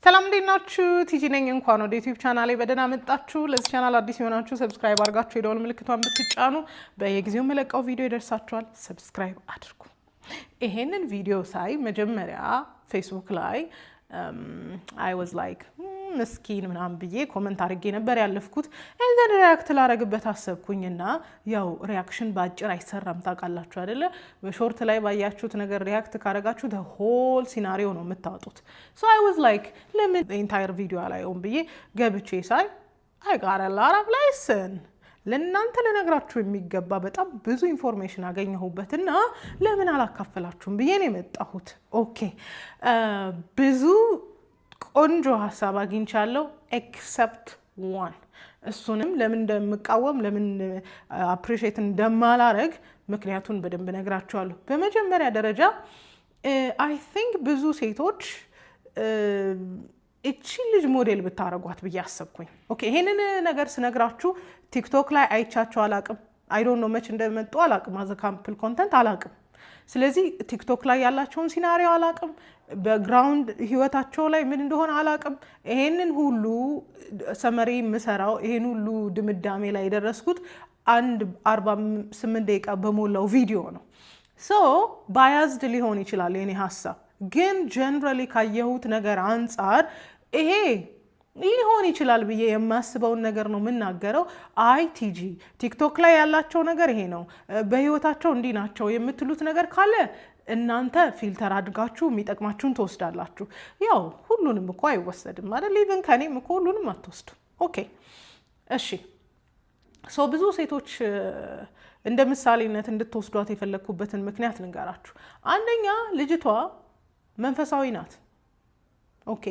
ሰላም እንዴት ናችሁ? ቲጂ ነኝ። እንኳን ወደ ዩቲዩብ ቻናሌ በደህና መጣችሁ። ለዚህ ቻናል አዲስ የሆናችሁ ሰብስክራይብ አድርጋችሁ የደወል ምልክቷን ብትጫኑ በየጊዜው መለቀው ቪዲዮ ይደርሳችኋል። ሰብስክራይብ አድርጉ። ይሄንን ቪዲዮ ሳይ መጀመሪያ ፌስቡክ ላይ I was like ምስኪን ምናምን ብዬ ኮመንት አድርጌ ነበር ያለፍኩት። እንዘን ሪያክት ላረግበት አሰብኩኝና ያው ሪያክሽን ባጭር አይሰራም ታውቃላችሁ አይደለ? በሾርት ላይ ባያችሁት ነገር ሪያክት ካረጋችሁ the whole scenario ነው የምታወጡት። so I was like ለምን entire ቪዲዮ አላየውም ብዬ ገብቼ ሳይ I got a lot of lesson ለእናንተ ልነግራችሁ የሚገባ በጣም ብዙ ኢንፎርሜሽን አገኘሁበትና ለምን አላካፈላችሁም ብዬ ነው የመጣሁት። ኦኬ ብዙ ቆንጆ ሀሳብ አግኝቻለሁ ኤክሰፕት ዋን። እሱንም ለምን እንደምቃወም ለምን አፕሪሺየት እንደማላረግ ምክንያቱን በደንብ ነግራችኋለሁ። በመጀመሪያ ደረጃ አይ ቲንክ ብዙ ሴቶች እቺ ልጅ ሞዴል ብታረጓት ብዬ አሰብኩኝ። ኦኬ ይሄንን ነገር ስነግራችሁ ቲክቶክ ላይ አይቻቸው አላቅም። አይ ዶንት ኖ መች እንደመጡ አላቅም። አዘ ካምፕል ኮንተንት አላቅም። ስለዚህ ቲክቶክ ላይ ያላቸውን ሲናሪዮ አላቅም። በግራውንድ ህይወታቸው ላይ ምን እንደሆነ አላቅም። ይሄንን ሁሉ ሰመሪ ምሰራው ይሄን ሁሉ ድምዳሜ ላይ የደረስኩት 48 ደቂቃ በሞላው ቪዲዮ ነው። ሶ ባያዝድ ሊሆን ይችላል የኔ ሀሳብ፣ ግን ጀነራሊ ካየሁት ነገር አንጻር ይሄ ሊሆን ይችላል ብዬ የማስበውን ነገር ነው የምናገረው። አይ ቲጂ ቲክቶክ ላይ ያላቸው ነገር ይሄ ነው፣ በህይወታቸው እንዲህ ናቸው የምትሉት ነገር ካለ እናንተ ፊልተር አድርጋችሁ የሚጠቅማችሁን ትወስዳላችሁ። ያው ሁሉንም እኮ አይወሰድም አይደል? ኢቭን ከኔም እኮ ሁሉንም አትወስዱ። ኦኬ እሺ። ሶ ብዙ ሴቶች እንደ ምሳሌነት እንድትወስዷት የፈለግኩበትን ምክንያት ልንገራችሁ። አንደኛ ልጅቷ መንፈሳዊ ናት። ኦኬ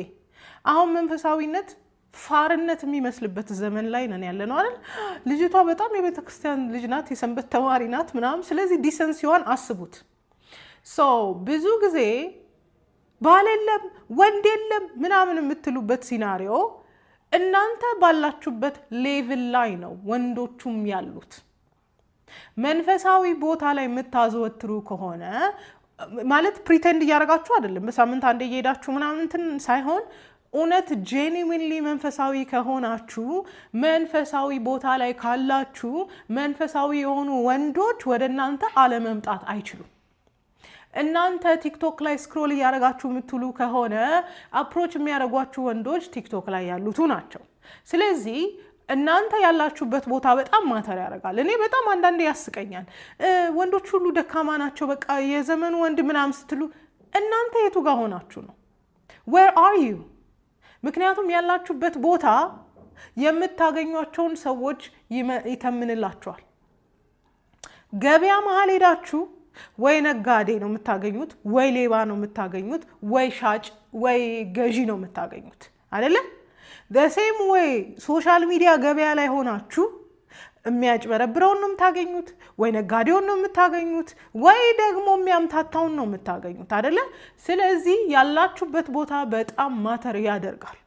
አሁን መንፈሳዊነት ፋርነት የሚመስልበት ዘመን ላይ ነን ያለ ነው አይደል? ልጅቷ በጣም የቤተ ክርስቲያን ልጅ ናት፣ የሰንበት ተማሪ ናት ምናምን። ስለዚህ ዲሰንሲዋን አስቡት። ሶ ብዙ ጊዜ ባል የለም ወንድ የለም ምናምን የምትሉበት ሲናሪዮ እናንተ ባላችሁበት ሌቭል ላይ ነው ወንዶቹም ያሉት። መንፈሳዊ ቦታ ላይ የምታዘወትሩ ከሆነ ማለት ፕሪቴንድ እያደረጋችሁ አይደለም፣ በሳምንት አንዴ እየሄዳችሁ ምናምን እንትን ሳይሆን እውነት ጄኒዊንሊ መንፈሳዊ ከሆናችሁ መንፈሳዊ ቦታ ላይ ካላችሁ መንፈሳዊ የሆኑ ወንዶች ወደ እናንተ አለመምጣት አይችሉም። እናንተ ቲክቶክ ላይ ስክሮል እያደረጋችሁ የምትሉ ከሆነ አፕሮች የሚያደርጓችሁ ወንዶች ቲክቶክ ላይ ያሉቱ ናቸው። ስለዚህ እናንተ ያላችሁበት ቦታ በጣም ማተር ያደርጋል። እኔ በጣም አንዳንዴ ያስቀኛል። ወንዶች ሁሉ ደካማ ናቸው በቃ የዘመኑ ወንድ ምናምን ስትሉ እናንተ የቱ ጋር ሆናችሁ ነው? where are you? ምክንያቱም ያላችሁበት ቦታ የምታገኟቸውን ሰዎች ይተምንላችኋል። ገበያ መሀል ሄዳችሁ ወይ ነጋዴ ነው የምታገኙት፣ ወይ ሌባ ነው የምታገኙት፣ ወይ ሻጭ ወይ ገዢ ነው የምታገኙት አይደለ? the same way ሶሻል ሚዲያ ገበያ ላይ ሆናችሁ የሚያጭበረብረውን ነው የምታገኙት፣ ወይ ነጋዴውን ነው የምታገኙት፣ ወይ ደግሞ የሚያምታታውን ነው የምታገኙት አይደለ? ስለዚህ ያላችሁበት ቦታ በጣም ማተር ያደርጋል።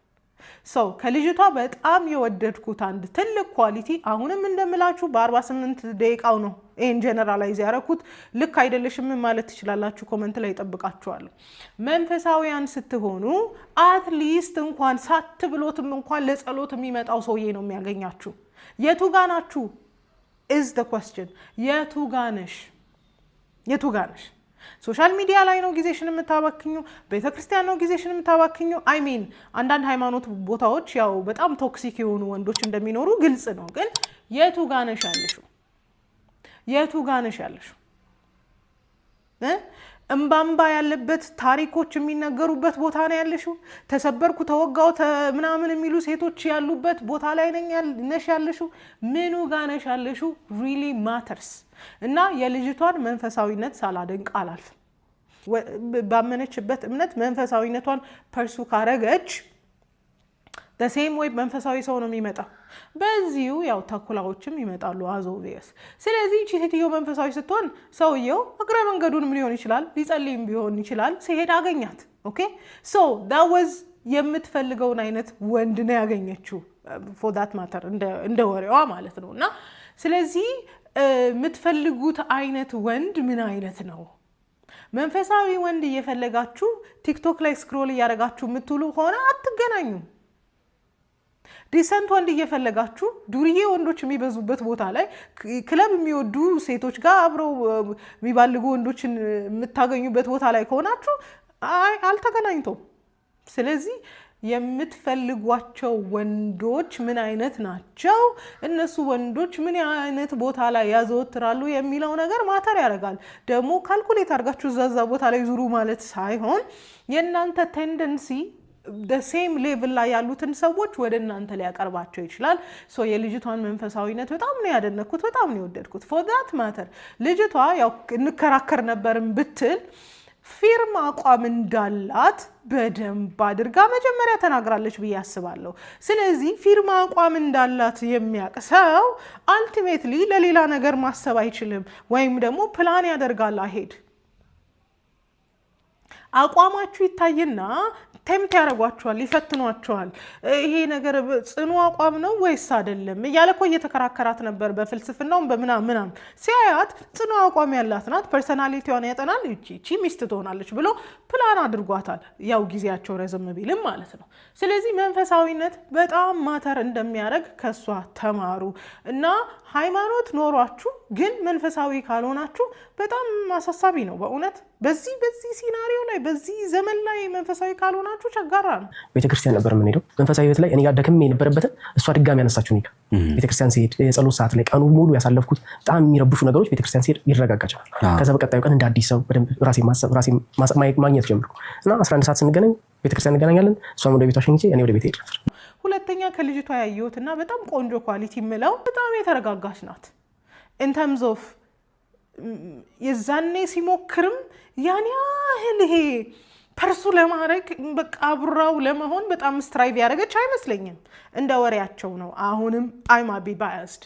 ሰው ከልጅቷ በጣም የወደድኩት አንድ ትልቅ ኳሊቲ፣ አሁንም እንደምላችሁ በ48 ደቂቃው ነው ይህን ጀነራላይዝ ያደረኩት። ልክ አይደለሽም ማለት ትችላላችሁ፣ ኮመንት ላይ ጠብቃችኋለሁ። መንፈሳዊያን ስትሆኑ አትሊስት እንኳን ሳትብሎትም እንኳን ለጸሎት የሚመጣው ሰውዬ ነው የሚያገኛችሁ። የቱ ጋ ናችሁ is the question። የቱ ጋ ነሽ? የቱ ጋ ነሽ? ሶሻል ሚዲያ ላይ ነው ጊዜሽን የምታባክኙ? ቤተክርስቲያን ነው ጊዜሽን የምታባክኙ? አይ ሚን አንዳንድ ሃይማኖት ቦታዎች ያው በጣም ቶክሲክ የሆኑ ወንዶች እንደሚኖሩ ግልጽ ነው። ግን የቱ ጋ ነሽ ያለሽው? የቱ ጋ ነሽ ያለሽው? እምባምባ ያለበት ታሪኮች የሚነገሩበት ቦታ ነው ያለሽው? ተሰበርኩ ተወጋው ምናምን የሚሉ ሴቶች ያሉበት ቦታ ላይ ነሽ ያለሽው? ምኑ ጋ ነሽ ያለሽው? ሪሊ ማተርስ። እና የልጅቷን መንፈሳዊነት ሳላደንቅ አላልፍም። ባመነችበት እምነት መንፈሳዊነቷን ፐርሱ ካረገች the same way መንፈሳዊ ሰው ነው የሚመጣው። በዚሁ ያው ተኩላዎችም ይመጣሉ አዞቪየስ። ስለዚህ እቺ ሴትዮ መንፈሳዊ ስትሆን ሰውየው እግረ መንገዱንም ሊሆን ይችላል ሊጸልይም ቢሆን ይችላል ሲሄድ አገኛት። ኦኬ ሶ that was የምትፈልገውን አይነት ወንድ ነው ያገኘችው for that matter እንደ ወሬዋ ማለት ነው። እና ስለዚህ የምትፈልጉት አይነት ወንድ ምን አይነት ነው? መንፈሳዊ ወንድ እየፈለጋችሁ ቲክቶክ ላይ ስክሮል እያደረጋችሁ የምትውሉ ሆነ አትገናኙ። ዲሰንት ወንድ እየፈለጋችሁ ዱርዬ ወንዶች የሚበዙበት ቦታ ላይ ክለብ የሚወዱ ሴቶች ጋር አብረው የሚባልጉ ወንዶችን የምታገኙበት ቦታ ላይ ከሆናችሁ አልተገናኝቶም። ስለዚህ የምትፈልጓቸው ወንዶች ምን አይነት ናቸው፣ እነሱ ወንዶች ምን አይነት ቦታ ላይ ያዘወትራሉ የሚለው ነገር ማተር ያደርጋል። ደግሞ ካልኩሌት አድርጋችሁ እዛ ቦታ ላይ ዙሩ ማለት ሳይሆን የእናንተ ቴንደንሲ ሴም ሌቭል ላይ ያሉትን ሰዎች ወደ እናንተ ሊያቀርባቸው ይችላል። የልጅቷን መንፈሳዊነት በጣም ነው ያደነኩት፣ በጣም ነው የወደድኩት። ፎር ዛት ማተር ልጅቷ ያው እንከራከር ነበርም ብትል ፊርም አቋም እንዳላት በደንብ አድርጋ መጀመሪያ ተናግራለች ብዬ አስባለሁ። ስለዚህ ፊርም አቋም እንዳላት የሚያውቅ ሰው አልቲሜትሊ ለሌላ ነገር ማሰብ አይችልም፣ ወይም ደግሞ ፕላን ያደርጋል አሄድ። አቋማችሁ ይታይና ቴምፕት ያደርጓቸዋል፣ ይፈትኗቸዋል። ይሄ ነገር ጽኑ አቋም ነው ወይስ አይደለም እያለ እኮ እየተከራከራት ነበር። በፍልስፍናውም በምናምን ሲያያት ጽኑ አቋም ያላት ናት፣ ፐርሰናሊቲዋን ያጠናል፣ እቺ ሚስት ትሆናለች ብሎ ፕላን አድርጓታል። ያው ጊዜያቸው ረዘም ቢልም ማለት ነው። ስለዚህ መንፈሳዊነት በጣም ማተር እንደሚያደርግ ከሷ ተማሩ እና ሃይማኖት ኖሯችሁ ግን መንፈሳዊ ካልሆናችሁ በጣም አሳሳቢ ነው በእውነት። በዚህ ሲናሪዮ ላይ በዚህ ዘመን ላይ መንፈሳዊ ካልሆናችሁ ቸጋራ ነው። ቤተክርስቲያን ነበር የምንሄደው መንፈሳዊ ህይወት ላይ እኔ ጋር ደክሜ የነበረበትን እሷ ድጋሚ ያነሳችሁ ነው። ቤተክርስቲያን ሲሄድ የጸሎት ሰዓት ላይ ቀኑ ሙሉ ያሳለፍኩት በጣም የሚረብሹ ነገሮች ቤተክርስቲያን ሲሄድ ይረጋጋጫል። ከዛ በቀጣዩ ቀን እንደ አዲስ ሰው በደንብ ራሴ ማግኘት ጀመርኩ እና 11 ሰዓት ስንገናኝ ቤተክርስቲያን እንገናኛለን። እሷም ወደ ቤቷ ሸኝቼ እኔ ወደ ቤት ሄድ ነበር። ሁለተኛ ከልጅቷ ያየሁትና በጣም ቆንጆ ኳሊቲ የምለው በጣም የተረጋጋች ናት። ኢን ተርምስ ኦፍ የዛኔ ሲሞክርም ያን ያህል ይሄ ፐርሱ ለማድረግ በቃ አብራው ለመሆን በጣም ስትራይቭ ያደረገች አይመስለኝም። እንደ ወሬያቸው ነው። አሁንም አይማ ቢ ባያስድ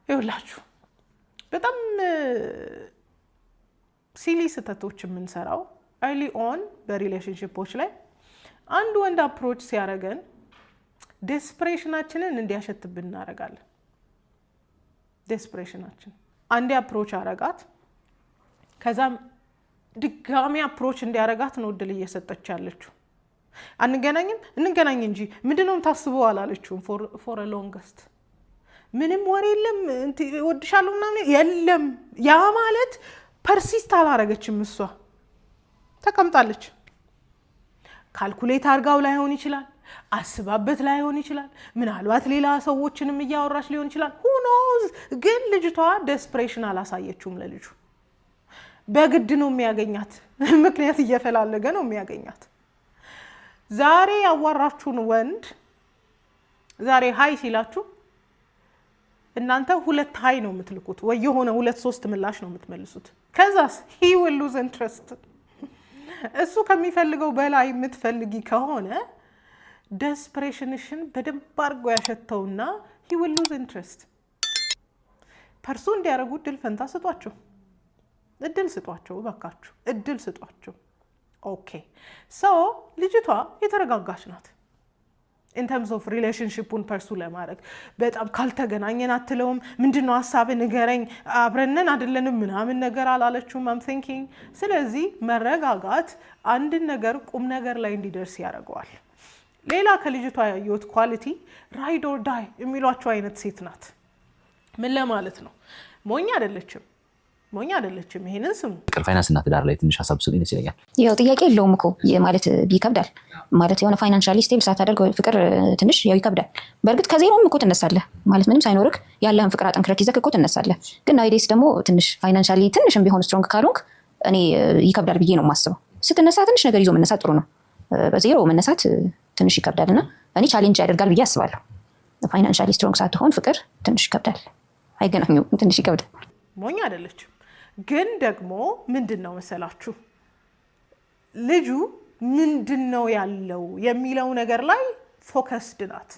ይውላችሁ በጣም ሲሊ ስህተቶች የምንሰራው ኤርሊ ኦን በሪሌሽንሺፖች ላይ አንድ ወንድ አፕሮች ሲያደርገን ዴስፕሬሽናችንን እንዲያሸትብን እናደርጋለን። ዴስፕሬሽናችን አንዴ አፕሮች አረጋት፣ ከዛም ድጋሚ አፕሮች እንዲያረጋት ነው እድል እየሰጠች ያለችው። አንገናኝም እንገናኝ እንጂ ምንድነው ታስበው አላለችውም። ፎር ሎንገስት ምንም ወሬ የለም ወድሻለሁ ምናምን የለም። ያ ማለት ፐርሲስት አላረገችም። እሷ ተቀምጣለች። ካልኩሌት አርጋው ላይሆን ይችላል፣ አስባበት ላይሆን ይችላል፣ ምናልባት ሌላ ሰዎችንም እያወራች ሊሆን ይችላል። who knows ግን ልጅቷ ዴስፕሬሽን አላሳየችውም። ለልጁ በግድ ነው የሚያገኛት፣ ምክንያት እየፈላለገ ነው የሚያገኛት። ዛሬ ያዋራችሁን ወንድ ዛሬ ሃይ ሲላችሁ እናንተ ሁለት ሃይ ነው የምትልኩት፣ ወይ የሆነ 2-3 ምላሽ ነው የምትመልሱት። ከዛስ he will lose interest። እሱ ከሚፈልገው በላይ የምትፈልጊ ከሆነ ዴስፕሬሽንሽን በደንብ አድርጎ ያሸተውና he will lose interest። ፐርሱ እንዲያደርጉ እድል ፈንታ ስጧቸው፣ እድል ስጧቸው፣ እባካችሁ እድል ስጧቸው። ኦኬ ሶ ልጅቷ የተረጋጋች ናት። in terms of relationshipን ፐርሱ ለማድረግ በጣም ካልተገናኘን አትለውም። ምንድነው ሐሳብ ንገረኝ፣ አብረነን አይደለንም ምናምን ነገር አላለችውም። I'm thinking ስለዚህ መረጋጋት አንድ ነገር ቁም ነገር ላይ እንዲደርስ ያደርገዋል። ሌላ ከልጅቷ ያየሁት ኳሊቲ ራይድ ኦር ዳይ የሚሏቸው አይነት ሴት ናት። ምን ለማለት ነው? ሞኝ አይደለችም። ይሄንን ስሙ። ፋይናንስና ትዳር ላይ ትንሽ ሀሳብ ስጡኝ ይችላል። ያው ጥያቄ የለውም እኮ ማለት ይከብዳል ማለት የሆነ ፋይናንሻሊ ስቴብል ሳታደርግ ፍቅር ትንሽ ያው ይከብዳል። በእርግጥ ከዜሮም እኮ ትነሳለህ ማለት ምንም ሳይኖርክ ያለህን ፍቅር አጠንክረህ ይዘህ እኮ ትነሳለህ። ግን ናይዴስ ደግሞ ትንሽ ፋይናንሻሊ ትንሽም ቢሆን ስትሮንግ ካልሆንክ እኔ ይከብዳል ብዬ ነው የማስበው። ስትነሳ ትንሽ ነገር ይዞ መነሳት ጥሩ ነው። በዜሮ መነሳት ትንሽ ይከብዳልና እኔ ቻሌንጅ ያደርጋል ብዬ አስባለሁ። ፋይናንሻሊ ስትሮንግ ሳትሆን ፍቅር ትንሽ ይከብዳል። አይገናኙም፣ ትንሽ ይከብዳል። ሞኝ አይደለችም። ግን ደግሞ ምንድነው መሰላችሁ ልጁ ምንድነው ያለው የሚለው ነገር ላይ ፎከስድ ናት።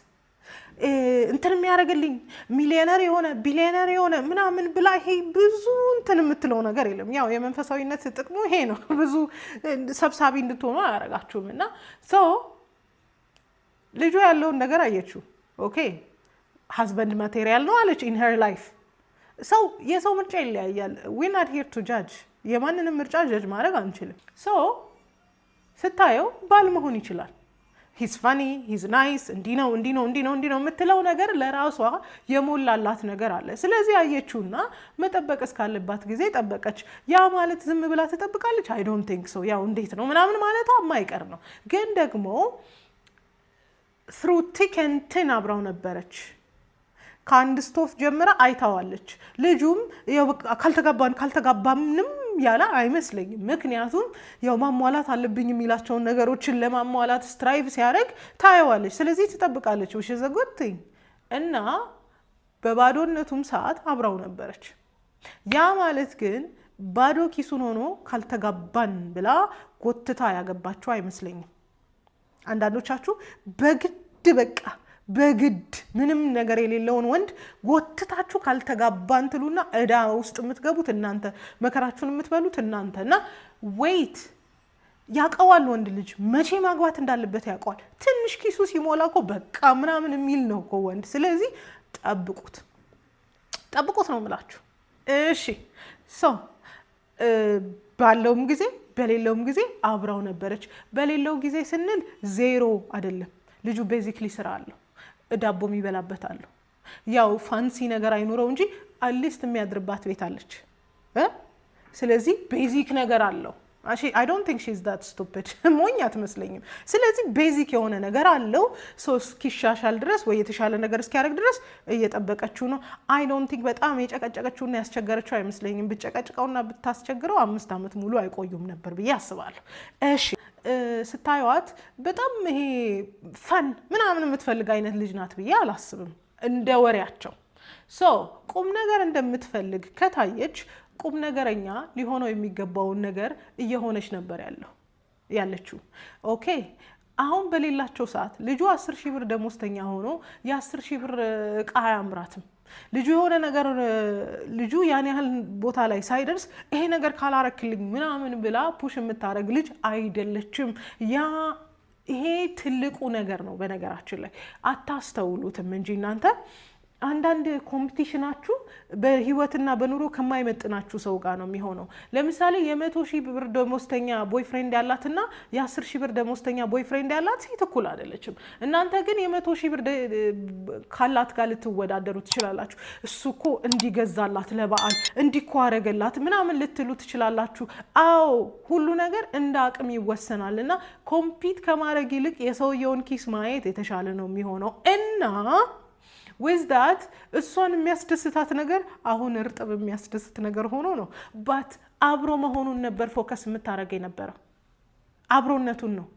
እንትን የሚያደርግልኝ ሚሊዮነር የሆነ ቢሊዮነር የሆነ ምናምን ብላ ይሄ ብዙ እንትን የምትለው ነገር የለም። ያው የመንፈሳዊነት ጥቅሙ ይሄ ነው። ብዙ ሰብሳቢ እንድትሆኑ አያደርጋችሁም። እና ልጁ ያለውን ነገር አየችው። ኦኬ ሀዝበንድ ማቴሪያል ነው አለች ኢን ሄር ላይፍ። የሰው ምርጫ ይለያያል። ዊ ናት ሂር ቱ ጃጅ። የማንንም ምርጫ ጀጅ ማድረግ አንችልም። ሶ ስታየው ባል መሆን ይችላል። ሂዝ ፋኒ ሂዝ ናይስ እንዲህ ነው የምትለው ነገር ለራሷ የሞላላት ነገር አለ። ስለዚህ አየችውና መጠበቅ እስካለባት ጊዜ ጠበቀች። ያ ማለት ዝም ብላ ትጠብቃለች? አይ ዶንት ቲንክ ሶ። ያው እንዴት ነው ምናምን ማለቷ የማይቀር ነው። ግን ደግሞ through thick and thin አብራው ነበረች። ከአንድ ስቶፍ ጀምራ አይታዋለች። ልጁም ካልተጋባምንም ያለ አይመስለኝም። ምክንያቱም ያው ማሟላት አለብኝ የሚላቸውን ነገሮችን ለማሟላት ስትራይቭ ሲያደርግ ታየዋለች። ስለዚህ ትጠብቃለች። which is a good thing። እና በባዶነቱም ሰዓት አብራው ነበረች። ያ ማለት ግን ባዶ ኪሱን ሆኖ ካልተጋባን ብላ ጎትታ ያገባቸው አይመስለኝም። አንዳንዶቻችሁ በግድ ምንም ነገር የሌለውን ወንድ ጎትታችሁ ካልተጋባን ትሉና እዳ ውስጥ የምትገቡት እናንተ፣ መከራችሁን የምትበሉት እናንተ። እና ዌይት ያውቀዋል ወንድ ልጅ መቼ ማግባት እንዳለበት ያውቀዋል። ትንሽ ኪሱ ሲሞላ እኮ በቃ ምናምን የሚል ነው እኮ ወንድ። ስለዚህ ጠብቁት ነው የምላችሁ። እሺ ሰው ባለውም ጊዜ በሌለውም ጊዜ አብራው ነበረች። በሌለው ጊዜ ስንል ዜሮ አይደለም። ልጁ ቤዚክሊ ስራ አለው፣ ዳቦ የሚበላበት አለው። ያው ፋንሲ ነገር አይኖረው እንጂ አትሊስት የሚያድርባት ቤት አለች። ስለዚህ ቤዚክ ነገር አለው። I don't think she's that stupid። ሞኝ አትመስለኝም። ስለዚህ ቤዚክ የሆነ ነገር አለው። እስኪሻሻል ድረስ ወይ የተሻለ ነገር እስኪያደርግ ድረስ እየጠበቀችው ነው። I don't think በጣም የጨቀጨቀችውና ያስቸገረችው አይመስለኝም። ብጨቀጭቀውና ብታስቸግረው 5 ዓመት ሙሉ አይቆዩም ነበር ብዬ አስባለሁ። እሺ ስታዩት በጣም ይሄ ፈን ምናምን የምትፈልግ አይነት ልጅ ናት ብዬ አላስብም እንደ ወሬያቸው። ቁም ነገር እንደምትፈልግ ከታየች ቁም ነገረኛ ሊሆነው የሚገባውን ነገር እየሆነች ነበር ያለችው። ኦኬ አሁን በሌላቸው ሰዓት ልጁ 10,000 ብር ደሞዝተኛ ሆኖ የ10,000 ብር እቃ አያምራትም። ልጁ የሆነ ነገር ልጁ ያን ያህል ቦታ ላይ ሳይደርስ ይሄ ነገር ካላረክልኝ ምናምን ብላ ፑሽ የምታረግ ልጅ አይደለችም። ይሄ ትልቁ ነገር ነው። በነገራችን ላይ አታስተውሉትም እንጂ እናንተ አንዳንድ ኮምፒቲሽናችሁ በህይወትና በኑሮ ከማይመጥናችሁ ሰው ጋር ነው የሚሆነው። ለምሳሌ የ100,000 ብር ደሞዝተኛ ቦይፍሬንድ ያላትና የ10,000 ብር ደሞዝተኛ ቦይፍሬንድ ያላት ሴት እኩል አይደለችም። እናንተ ግን የ100,000 ብር ካላት ጋር ልትወዳደሩ ትችላላችሁ። እሱ እኮ እንዲገዛላት ለበዓል እንዲኮ አረገላት ምናምን ልትሉ ትችላላችሁ። አዎ ሁሉ ነገር እንደ አቅም ይወሰናል። እና ኮምፒት ከማድረግ ይልቅ የሰውየውን ኪስ ማየት የተሻለ ነው የሚሆነው። እና with that እሷን የሚያስደስታት ነገር አሁን እርጥብ የሚያስደስት ነገር ሆኖ ነው። ባት አብሮ መሆኑን ነበር ፎከስ የምታደርገው የነበረው። አብሮነቱን ነው።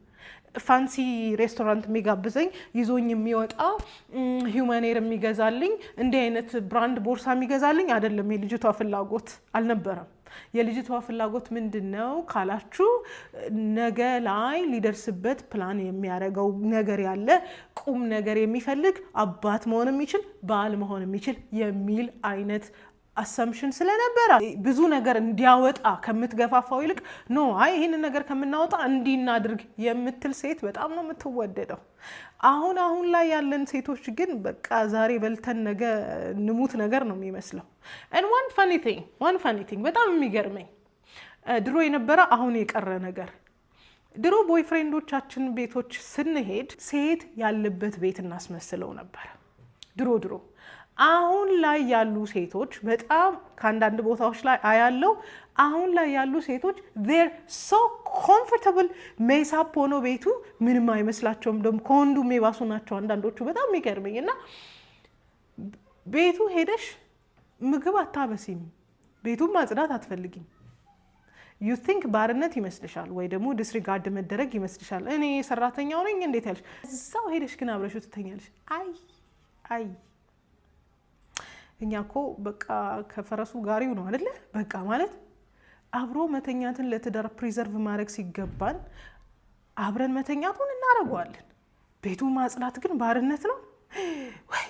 ፋንሲ ሬስቶራንት የሚጋብዘኝ ይዞኝ የሚወጣ ሂውማኔር የሚገዛልኝ እንዲህ አይነት ብራንድ ቦርሳ የሚገዛልኝ አይደለም። የልጅቷ ፍላጎት አልነበረም። የልጅቷ ፍላጎት ምንድነው ካላችሁ ነገ ላይ ሊደርስበት ፕላን የሚያደርገው ነገር ያለ ቁም ነገር የሚፈልግ አባት መሆን የሚችል ባል መሆን የሚችል የሚል አይነት አሰምሽን ስለነበረ ብዙ ነገር እንዲያወጣ ከምትገፋፋው ይልቅ ኖ አይ ይሄንን ነገር ከምናወጣ እንዲናድርግ የምትል ሴት በጣም ነው የምትወደደው። አሁን ላይ ያለን ሴቶች ግን በቃ ዛሬ በልተን ነገ ንሙት ነገር ነው የሚመስለው። and one funny thing በጣም የሚገርመኝ ድሮ የነበረ አሁን የቀረ ነገር። ድሮ ቦይፍሬንዶቻችን ቤቶች ስንሄድ ሴት ያለበት ቤት እናስመስለው ነበር ድሮ። አሁን ላይ ያሉ ሴቶች በጣም ከአንዳንድ ቦታዎች ላይ አያለው። አሁን ላይ ያሉ ሴቶች they're so comfortable ሜሳፕ ሆኖ ቤቱ ምንም አይመስላቸውም። ደግሞ ከወንዱም የባሱ ናቸው አንዳንዶቹ። በጣም የሚገርመኝ እና ቤቱ ሄደሽ ምግብ አታበሲም፣ ቤቱን ማጽዳት አትፈልጊም። you think ባርነት ይመስልሻል ወይ ደግሞ ዲስሪጋርድ መደረግ ይመስልሻል። እኔ ሰራተኛው ነኝ እንዴት ያልሽ እዛው ሄደሽ ግን አብረሽው ትተኛለሽ። አይ እኛ እኮ በቃ ከፈረሱ ጋሪው ነው አይደለ? በቃ ማለት አብሮ መተኛትን ለትዳር ፕሪዘርቭ ማድረግ ሲገባን አብረን መተኛቱን እናደርገዋለን። ቤቱን ማጽዳት ግን ባርነት ነው። ወይ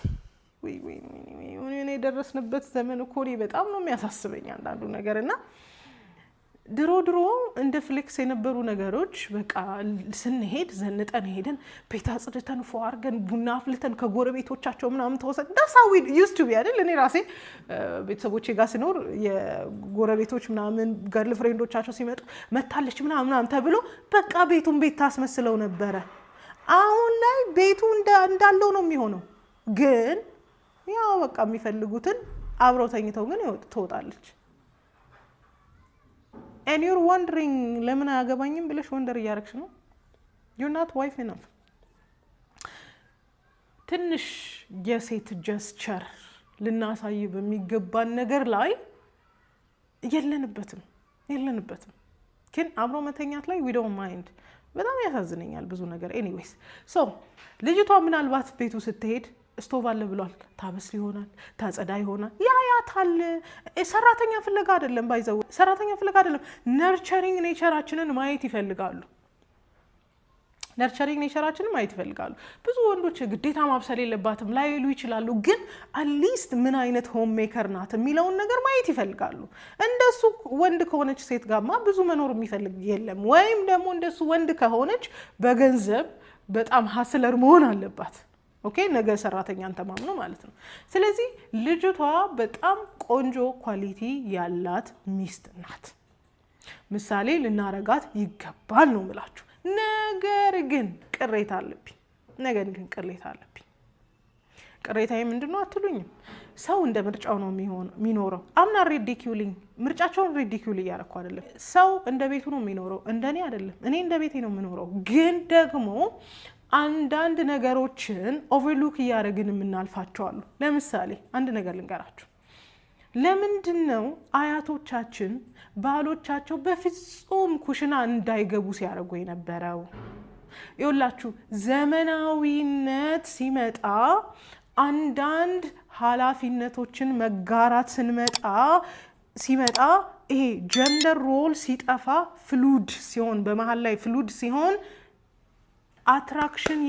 የደረስንበት ዘመን እኮ በጣም ነው የሚያሳስበኝ አንዳንዱ ነገር። እና ድሮ እንደ ፍሌክስ የነበሩ ነገሮች በቃ ስንሄድ ዘንጠን ሄደን ቤት አጽድተን ፎ አድርገን ቡና አፍልተን ከጎረቤቶቻቸው ምናምን ተወሰን ዳሳዊ ዩስድ ቱ ቢ አይደል። እኔ ራሴ ቤተሰቦቼ ጋር ሲኖር የጎረቤቶች ምናምን ገርል ፍሬንዶቻቸው ሲመጡ መታለች ምናምን ተብሎ በቃ ቤቱን ቤት ታስመስለው ነበረ። አሁን ላይ ቤቱ እንዳለው ነው የሚሆነው። ግን ያው በቃ የሚፈልጉትን አብረው ተኝተው ግን ትወጣለች። and you're wondering ለምን አያገባኝም ብለሽ ወንደር እያረግሽ ነው። you're not wife enough። ትንሽ የሴት ጀስቸር ልናሳይ በሚገባን ነገር ላይ የለንበትም። ግን አብሮ መተኛት ላይ we don't mind። በጣም ያሳዝነኛል ብዙ ነገር። ኤኒዌይስ ሶ ልጅቷ ምናልባት ቤቱ ስትሄድ ስቶቭ አለ ብሏል፣ ታበስ ይሆናል፣ ታጸዳ ይሆናል። ያያታል። ሰራተኛ ፍለጋ አይደለም፣ ባይዘው ሰራተኛ ፍለጋ አይደለም። ነርቸሪንግ ኔቸራችንን ማየት ይፈልጋሉ። ብዙ ወንዶች ግዴታ ማብሰል የለባትም ላይሉ ይችላሉ። ግን አትሊስት ምን አይነት ሆም ሜከር ናት የሚለውን ነገር ማየት ይፈልጋሉ። እንደሱ ወንድ ከሆነች ሴት ጋርማ ብዙ መኖር የሚፈልግ የለም። ወይም ደግሞ እንደሱ ወንድ ከሆነች በገንዘብ በጣም ሀስለር መሆን አለባት። ኦኬ ነገ ሰራተኛን ተማምኖ ማለት ነው። ስለዚህ ልጅቷ በጣም ቆንጆ ኳሊቲ ያላት ሚስት ናት። ምሳሌ ልናረጋት ይገባል ነው የምላችሁ። ነገር ግን ቅሬታ አለብኝ። ቅሬታዬ ምንድነው አትሉኝም? ሰው እንደ ምርጫው ነው የሚኖረው። አምና ሪዲኪውሊንግ ምርጫቸውን ሪዲኪውል እያረኩ አይደለም። ሰው እንደ ቤቱ ነው የሚኖረው፣ እንደኔ አይደለም። እኔ እንደ ቤቴ ነው የምኖረው። ግን ደግሞ አንዳንድ ነገሮችን ኦቨርሉክ እያደረግን የምናልፋቸው አሉ። ለምሳሌ አንድ ነገር ልንገራችሁ። ለምንድነው አያቶቻችን ባሎቻቸው በፍጹም ኩሽና እንዳይገቡ ሲያደርጉ የነበረው? ይኸውላችሁ ዘመናዊነት አንዳንድ ኃላፊነቶችን መጋራት ሲመጣ ይሄ ጀንደር ሮል ሲጠፋ ፍሉድ ሲሆን በመሃል ላይ ፍሉድ ሲሆን አትራክሽን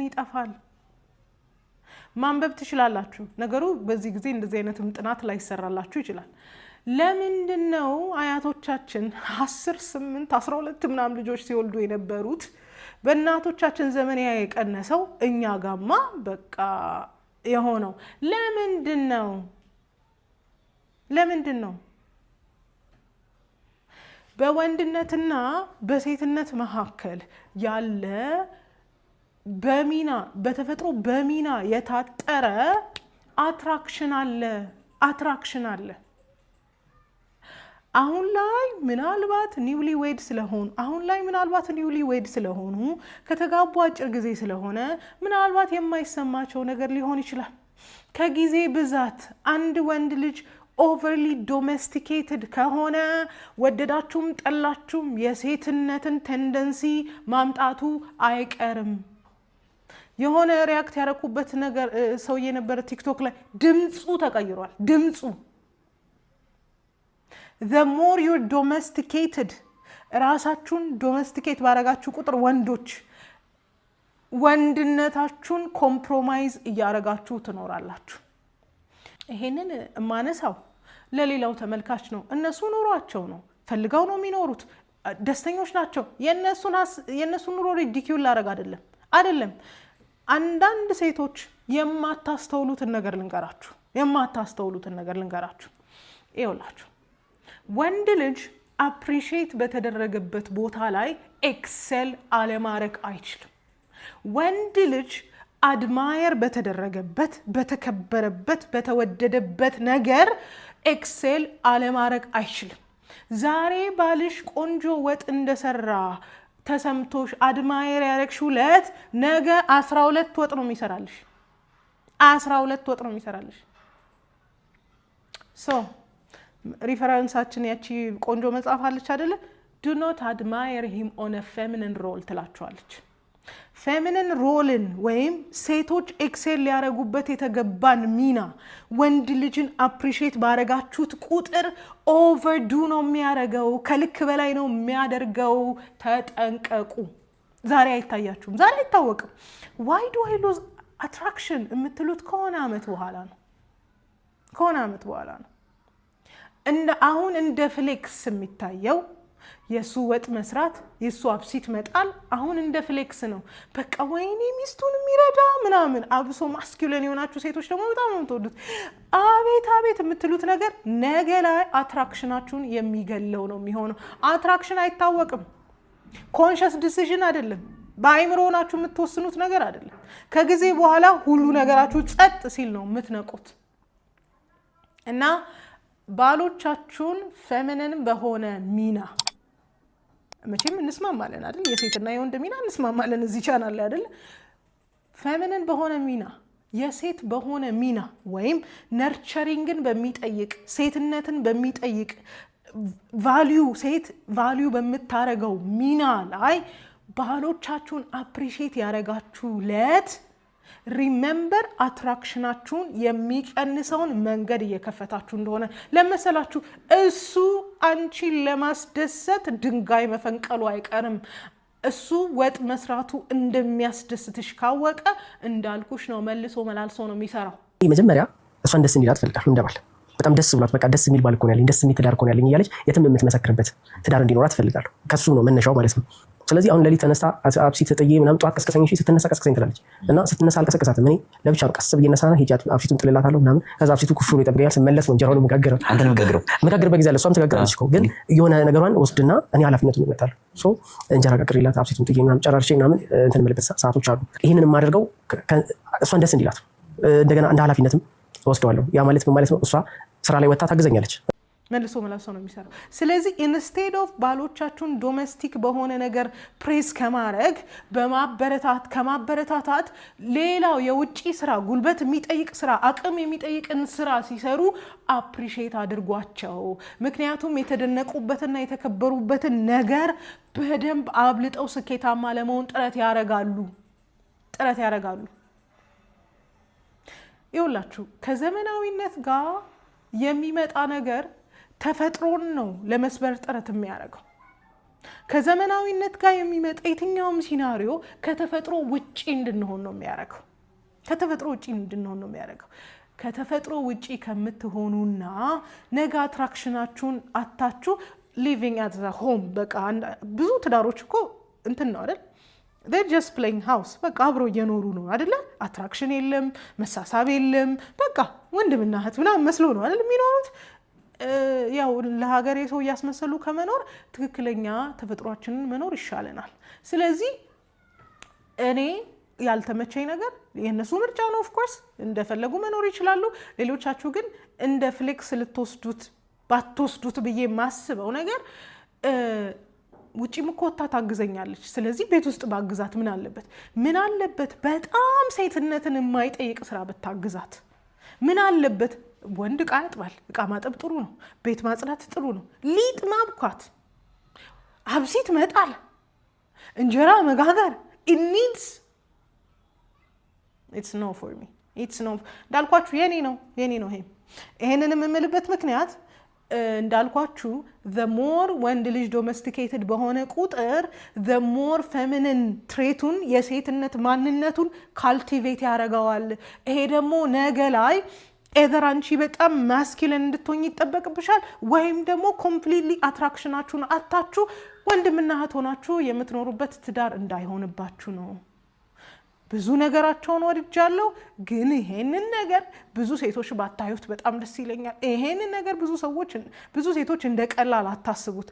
ይጠፋል። ማንበብ ትችላላችሁ። ነገሩ በዚህ ጊዜ እንደዚህ አይነትም ጥናት ላይ ይሰራላችሁ ይችላል። ለምንድነው አያቶቻችን 10 8 12 ምናምን ልጆች ሲወልዱ የነበሩት በእናቶቻችን ዘመን የቀነሰው እኛ ጋማ በቃ የሆነው? ለምንድነው በወንድነትና በሴትነት መካከል ያለ በተፈጥሮ በሚና የታጠረ አትራክሽን አለ። አሁን ላይ ምናልባት ኒውሊ ዌድ ስለሆኑ ከተጋቡ አጭር ጊዜ ስለሆነ ምናልባት የማይሰማቸው ነገር ሊሆን ይችላል። ከጊዜ ብዛት አንድ ወንድ ልጅ ኦቨርሊ ዶሜስቲኬትድ ከሆነ ወደዳችሁም ጠላችሁም የሴትነትን ቴንደንሲ ማምጣቱ አይቀርም። የሆነ ሪያክት ያረኩበት ነገር ሰውዬ ነበረ ቲክቶክ ላይ ድምፁ ተቀይሯል። the more you're domesticated ራሳችሁን ዶሜስቲኬት ባረጋችሁ ቁጥር ወንድነታችሁን ኮምፕሮማይዝ እያረጋችሁ ትኖራላችሁ። ይሄንን ማነሳው ለሌላው ተመልካች ነው። እነሱ ኑሯቸው ነው፣ ፈልገው ነው የሚኖሩት፣ ደስተኞች ናቸው። የነሱን ኑሮ ሪዲኪውል ላረግ አይደለም። አንዳንድ ሴቶች የማታስተውሉትን ነገር ልንገራችሁ። ይኸውላችሁ ወንድ ልጅ አፕሪሺየት በተደረገበት ቦታ ላይ ኤክሴል አለማረግ አይችልም። ወንድ ልጅ አድማየር በተደረገበት፣ በተከበረበት፣ በተወደደበት ነገር ኤክሴል አለማረግ አይችልም። ዛሬ ባልሽ ቆንጆ ወጥ እንደሰራ ተሰምቶሽ አድማየር ያረግሽው ዕለት ነገ 12 ወጥ ነው የሚሰራልሽ። ሶ ሪፈረንሳችን ያቺ ቆንጆ መጽሐፍ አለች አይደለ? do not admire him on a feminine role ትላቸዋለች። ፌሚኒን ሮልን ወይም ሴቶች ኤክሴል ሊያረጉበት የተገባን ሚና ወንድ ልጅን አፕሪሺየት ባረጋችሁት ቁጥር ኦቨርዱ ነው የሚያረገው፣ ከልክ በላይ ነው የሚያደርገው። ተጠንቀቁ። ዛሬ አይታያችሁም፣ ዛሬ አይታወቅም። why do I lose attraction የምትሉት ከሆነ አመት በኋላ ነው። ከሆነ አመት በኋላ ነው። አሁን እንደ ፍሌክስ የሚታየው የሱ ወጥ መስራት የሱ አብሲት መጣል አሁን እንደ ፍሌክስ ነው። በቃ ወይኔ ሚስቱን የሚረዳ ምናምን። አብሶ ማስኪውለን የሆናችሁ ሴቶች ደግሞ በጣም ነው የምትወዱት። አቤት አቤት የምትሉት ነገር ነገ ላይ አትራክሽናችሁን የሚገለው ነው የሚሆነው። አትራክሽን አይታወቅም። ኮንሽስ ዲሲዥን አይደለም። በአይምሮ ሆናችሁ የምትወስኑት ነገር አይደለም። ከጊዜ በኋላ ሁሉ ነገራችሁ ጸጥ ሲል ነው የምትነቁት። እና ባሎቻችሁን ፌሚኒን በሆነ ሚና መቼም እንስማማለን አይደል? የሴትና የወንድ ሚና እንስማማለን እዚህ ቻናል ላይ አይደል? ፌሚኒን በሆነ ሚና የሴት በሆነ ሚና ወይም ነርቸሪንግን በሚጠይቅ ሴትነትን በሚጠይቅ ቫልዩ ሴት ቫልዩ በምታረገው ሚና ላይ ባሎቻችሁን አፕሪሺየት ያረጋችሁለት ሪሜምበር አትራክሽናችሁን የሚቀንሰውን መንገድ እየከፈታችሁ እንደሆነ ለመሰላችሁ። እሱ አንቺን ለማስደሰት ድንጋይ መፈንቀሉ አይቀርም። እሱ ወጥ መስራቱ እንደሚያስደስትሽ ካወቀ እንዳልኩሽ ነው መልሶ መላልሶ ነው የሚሰራው። መጀመሪያ እሷን ደስ እንዲላት ፈልጋለሁ እንደባል በጣም ደስ ብሏት በቃ ደስ የሚል ባል እኮ ነው ያለኝ ደስ የሚል ትዳር እኮ ነው ያለኝ እያለች የትም የምትመሰክርበት ትዳር እንዲኖራት ፈልጋለሁ። ከሱ ነው መነሻው ማለት ነው። ስለዚህ አሁን ለሊት ተነስታ አብሲት ተጠዬ ምናምን ጧት ቀስቀሰኝ ስትነሳ ቀስቀሰኝ ትላለች እና ስትነሳ አልቀሰቀሳትም። እኔ ለብቻ ቀስ ብዬ እነሳና ሄጄ አብሲቱን ጥልላታለሁ ምናምን። ከዛ አብሲቱ ኩፍ ብሎ ይጠብቀኛል። ስመለስ ነው እንጀራውን መጋገረው። አንተ ነው መጋገርበት ጊዜ አለ። እሷም ትጋግራለች እኮ ግን የሆነ ነገሯን ወስድና እኔ ኃላፊነቱን እወጣለሁ። ሶ እንጀራ ጋግሬላት አብሲቱን ጥዬ ምናምን ጨራርሼ ምናምን እንትን የምልበት ሰዓቶች አሉ። ይህንን የማደርገው እሷን ደስ እንዲላት እንደገና እንደ ኃላፊነትም ወስደዋለሁ። ያ ማለት ምን ማለት ነው? እሷ ስራ ላይ ወጥታ ታግዘኛለች። መልሶ መላሶ ነው የሚሰራው። ስለዚህ ኢንስቴድ ኦፍ ባሎቻችሁን ዶሜስቲክ በሆነ ነገር ፕሬስ ከማበረታታት ሌላው የውጪ ስራ ጉልበት የሚጠይቅ ስራ አቅም የሚጠይቅን ስራ ሲሰሩ አፕሪሺየት አድርጓቸው። ምክንያቱም የተደነቁበትና የተከበሩበትን ነገር በደንብ አብልጠው ስኬታማ ለመሆን ጥረት ያደርጋሉ። ይኸውላችሁ ከዘመናዊነት ጋር የሚመጣ ነገር ተፈጥሮን ነው ለመስበር ጥረት የሚያደርገው። ከዘመናዊነት ጋር የሚመጣ የትኛውም ሲናሪዮ ከተፈጥሮ ውጪ እንድንሆን ነው የሚያደርገው። ከተፈጥሮ ውጪ ከምትሆኑና ነገ አትራክሽናችሁን አታችሁ ሊቪንግ አት ዘ ሆም። በቃ ብዙ ትዳሮች እኮ እንትን ነው አይደል? they're just playing house። በቃ አብሮ እየኖሩ ነው አይደለ? አትራክሽን የለም፣ መሳሳብ የለም። በቃ ወንድምና እህት ምናምን መስሎ ነው አይደል የሚኖሩት። ያው ለሀገሬ ሰው እያስመሰሉ ከመኖር ትክክለኛ ተፈጥሯችንን መኖር ይሻለናል። ስለዚህ እኔ ያልተመቸኝ ነገር የነሱ ምርጫ ነው። ኦፍ ኮርስ እንደፈለጉ መኖር ይችላሉ። ሌሎቻችሁ ግን እንደ ፍሌክስ ባትወስዱት ብዬ የማስበው ነገር ውጪ ምኮታ ታግዘኛለች። ስለዚህ ቤት ውስጥ ባግዛት ምን አለበት? በጣም ሴትነትን የማይጠይቅ ስራ ብታግዛት ምን አለበት? ወንድ ዕቃ ያጥባል። ዕቃ ማጠብ ጥሩ ነው። ቤት ማጽዳት ጥሩ ነው። ሊጥ ማብኳት፣ አብሲት መጣል፣ እንጀራ መጋገር it's no for me። እንዳልኳችሁ የኔ ነው። ይሄንን የምምልበት ምክንያት እንዳልኳችሁ the more ወንድ ልጅ ዶሜስቲኬትድ በሆነ ቁጥር the more feminine ትሬቱን የሴትነት ማንነቱን ካልቲቬት ያደርገዋል። ይሄ ደግሞ ነገ ላይ ኤዘር አንቺ በጣም ማስኪለን እንድትሆኝ ይጠበቅብሻል ወይም ደግሞ ኮምፕሊትሊ አትራክሽናችሁን አታችሁ ወንድምና እህት ሆናችሁ የምትኖሩበት ትዳር እንዳይሆንባችሁ ነው። ብዙ ነገራቸውን ወድጃለሁ፣ ግን ይሄንን ነገር ብዙ ሴቶች ባታዩት በጣም ደስ ይለኛል። ይሄንን ነገር ብዙ ሴቶች እንደቀላል አታስቡት።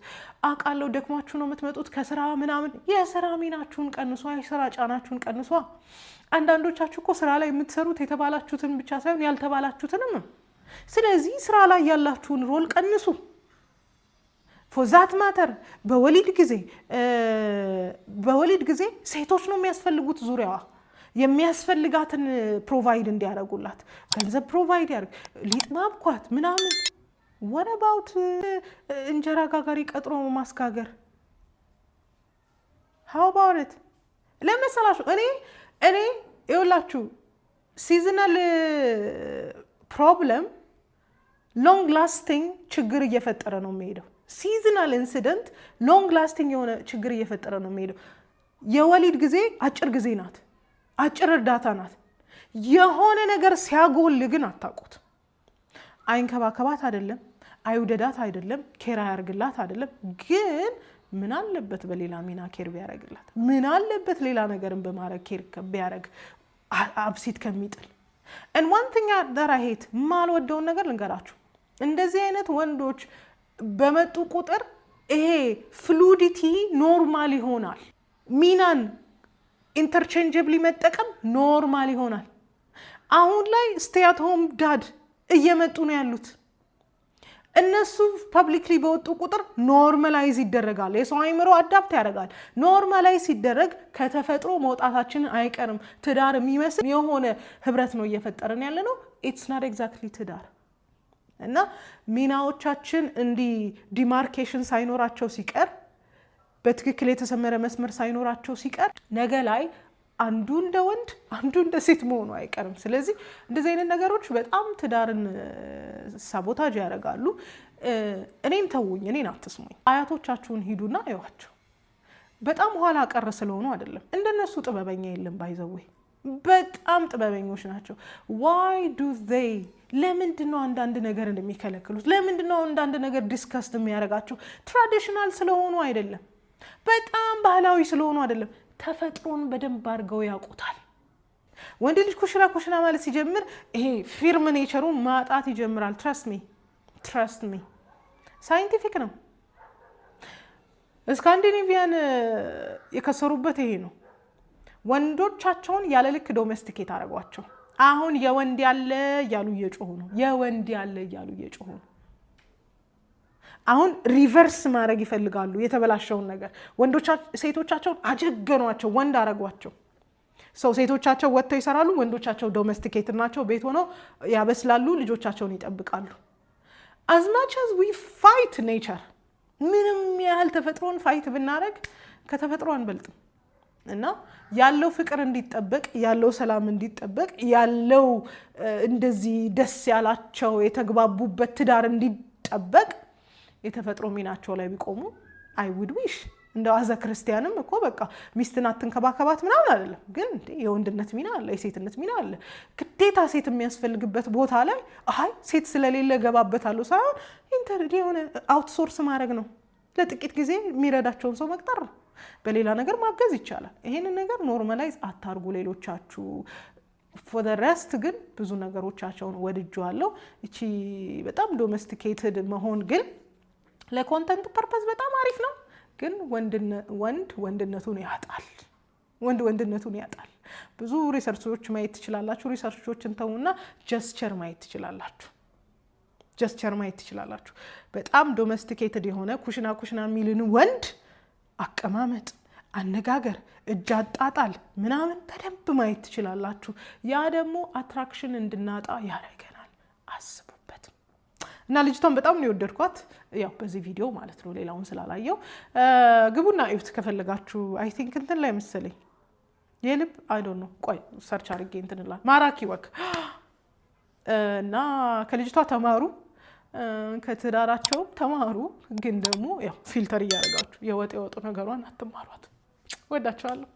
አውቃለሁ ደክማችሁ ነው የምትመጡት ከስራ ምናምን። የስራ ሚናችሁን ቀንሷ፣ የስራ ጫናችሁን ቀንሷ። አንዳንዶቻችሁ እኮ ስራ ላይ የምትሰሩት የተባላችሁትን ብቻ ሳይሆን ያልተባላችሁትንም። ስለዚህ ስራ ላይ ያላችሁን ሮል ቀንሱ። ፎዛት ማተር በወሊድ ጊዜ ሴቶች ነው የሚያስፈልጉት ዙሪያዋ የሚያስፈልጋትን ፕሮቫይድ እንዲያደርጉላት ገንዘብ ፕሮቫይድ ያደርግ ሊጥ ማብኳት ምናምን። what about እንጀራ ጋጋሪ ቀጥሮ ማስጋገር? how about it? ለመሰላችሁ እኔ ይኸውላችሁ ሲዝናል ፕሮብለም ሎንግ ላስቲንግ ችግር እየፈጠረ ነው የሚሄደው። ሲዝናል ኢንሲደንት ሎንግ ላስቲንግ የሆነ ችግር እየፈጠረ ነው የሚሄደው። የወሊድ ጊዜ አጭር ጊዜ ናት፣ አጭር እርዳታ ናት። የሆነ ነገር ሲያጎል ግን አታውቁት። አይንከባከባት አይደለም፣ አይውደዳት አይደለም፣ ኬር አያርግላት አይደለም። ግን ምን አለበት በሌላ ሚና ኬር ቢያረግላት? ምን አለበት ሌላ ነገርን በማድረግ ኬር ቢያረግ አብሲት ከሚጥል? and one thing that I hate ማልወደውን ነገር ልንገራችሁ። እንደዚህ አይነት ወንዶች በመጡ ቁጥር ይሄ ፍሉዲቲ ኖርማል ይሆናል። ሚናን ኢንተርቼንጀብሊ መጠቀም ኖርማል ይሆናል። አሁን ላይ ስቴይ አት ሆም ዳድ እየመጡ ነው ያሉት። እነሱ ፐብሊክሊ በወጡ ቁጥር ኖርማላይዝ ይደረጋል። የሰው አይምሮ አዳፕት ያደርጋል። ኖርማላይዝ ሲደረግ ከተፈጥሮ መውጣታችን አይቀርም። ትዳር የሚመስል የሆነ ህብረት ነው እየፈጠረን ያለ ነው። ኢትስ ናት ኤግዛክትሊ ትዳር። እና ሚናዎቻችን እንዲህ ዲማርኬሽን ሳይኖራቸው ሲቀር፣ በትክክል የተሰመረ መስመር ሳይኖራቸው ሲቀር ነገ ላይ አንዱ እንደ ወንድ አንዱ እንደ ሴት መሆኑ አይቀርም። ስለዚህ እንደዚህ አይነት ነገሮች በጣም ትዳርን ሳቦታጅ ያደርጋሉ። እኔን ተውኝ፣ እኔን አትስሙኝ። አያቶቻችሁን ሂዱና እዩዋቸው። በጣም ኋላ ቀር ስለሆኑ አይደለም። እንደነሱ ጥበበኛ የለም። ባይዘዌ በጣም ጥበበኞች ናቸው። ዋይ ዱ ዜይ ለምንድን ነው አንዳንድ ነገር እንደሚከለክሉት? ለምንድን ነው አንዳንድ ነገር ዲስከስድ የሚያደርጋቸው? ትራዲሽናል ስለሆኑ አይደለም። በጣም ባህላዊ ስለሆኑ አይደለም። ተፈጥሮን በደንብ አድርገው ያውቁታል። ወንድ ልጅ ኩሽና ማለት ሲጀምር ይሄ ፊርም ኔቸሩን ማጣት ይጀምራል። ትረስት ሚ ሳይንቲፊክ ነው። ስካንዲኔቪያን የከሰሩበት ይሄ ነው። ወንዶቻቸውን ያለ ልክ ዶሜስቲኬት አደረጓቸው። አሁን የወንድ ያለ እያሉ እየጮሁ ነው። የወንድ ያለ እያሉ እየጮሁ ነው። አሁን ሪቨርስ ማድረግ ይፈልጋሉ የተበላሸውን ነገር። ሴቶቻቸውን አጀገኗቸው፣ ወንድ አረጓቸው። ሴቶቻቸው ወጥተው ይሰራሉ፣ ወንዶቻቸው ዶሜስቲኬት ናቸው። ቤት ሆነው ያበስላሉ፣ ልጆቻቸውን ይጠብቃሉ። as much as we fight nature ምንም ያህል ተፈጥሮን ፋይት ብናደርግ ከተፈጥሮ አንበልጥም። እና ያለው ፍቅር እንዲጠበቅ፣ ያለው ሰላም እንዲጠበቅ፣ ያለው እንደዚህ ደስ ያላቸው የተግባቡበት ትዳር እንዲጠበቅ የተፈጥሮ ሚናቸው ላይ ቢቆሙ አይ ውድ ዊሽ። እንደው አዘ ክርስቲያንም እኮ በቃ ሚስትን አትንከባከባት ምናምን አይደለም፣ ግን የወንድነት ሚና አለ፣ የሴትነት ሚና አለ። ግዴታ ሴት የሚያስፈልግበት ቦታ ላይ አይ ሴት ስለሌለ ገባበታለሁ ሳይሆን ኢንተርዲ የሆነ አውትሶርስ ማድረግ ነው። ለጥቂት ጊዜ የሚረዳቸውን ሰው መቅጠር ነው። በሌላ ነገር ማገዝ ይቻላል። ይሄንን ነገር ኖርማላይዝ አታርጉ ሌሎቻችሁ። for the rest ግን ብዙ ነገሮቻቸውን ወድጄዋለሁ። እቺ በጣም ዶሜስቲኬትድ መሆን ግን ለኮንተንት ፐርፐስ በጣም አሪፍ ነው። ግን ወንድ ወንድነቱን ያጣል። ወንድነቱን ያጣል። ብዙ ሪሰርቾች ማየት ትችላላችሁ። ሪሰርቾችን ተውና ጀስቸር ማየት ትችላላችሁ። በጣም ዶሜስቲኬትድ የሆነ ኩሽና የሚልን ወንድ አቀማመጥ፣ አነጋገር፣ እጅ አጣጣል ምናምን በደንብ ማየት ትችላላችሁ። ያ ደግሞ አትራክሽን እንድናጣ ያደርገናል። አስቡበት። እና ልጅቷን በጣም ነው የወደድኳት፣ ያው በዚህ ቪዲዮ ማለት ነው። ሌላውን ስላላየው ግቡና እዩት ከፈለጋችሁ። አይ ቲንክ እንትን ላይ መሰለኝ የልብ አይ ዶንት ኖ፣ ቆይ ሰርች አድርጌ እንትን እላለሁ። ማራኪ ወክ እና ከልጅቷ ተማሩ፣ ከትዳራቸውም ተማሩ። ግን ደግሞ ያው ፊልተር እያደረጋችሁ የወጡ ነገሯን አትማሯት። ወዳችኋለሁ።